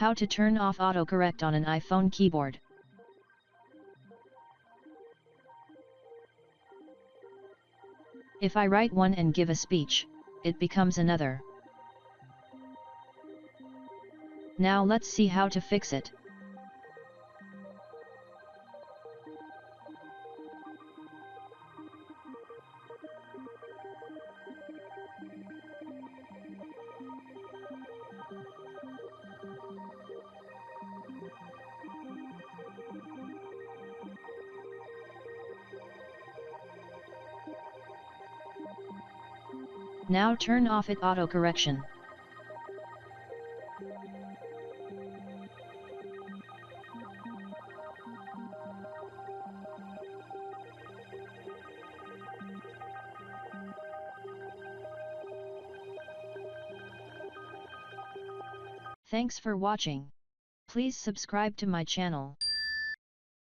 How to turn off autocorrect on an iPhone keyboard. If I write one and give a speech, it becomes another. Now let's see how to fix it. Now turn off it autocorrection. Thanks for watching. Please subscribe to my channel.